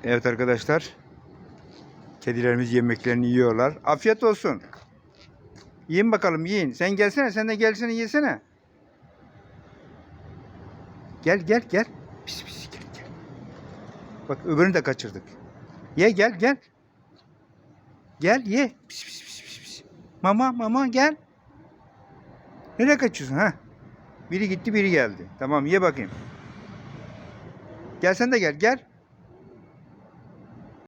Evet arkadaşlar. Kedilerimiz yemeklerini yiyorlar. Afiyet olsun. Yiyin bakalım, yiyin. Sen gelsene, sen de gelsene, yesene. Gel gel gel. Pis pis gel gel. Bak öbürünü de kaçırdık. Ye gel gel. Gel ye. Pis pis pis pis pis. Mama mama gel. Nereye kaçıyorsun ha? Biri gitti biri geldi. Tamam ye bakayım. Gel sen de gel gel.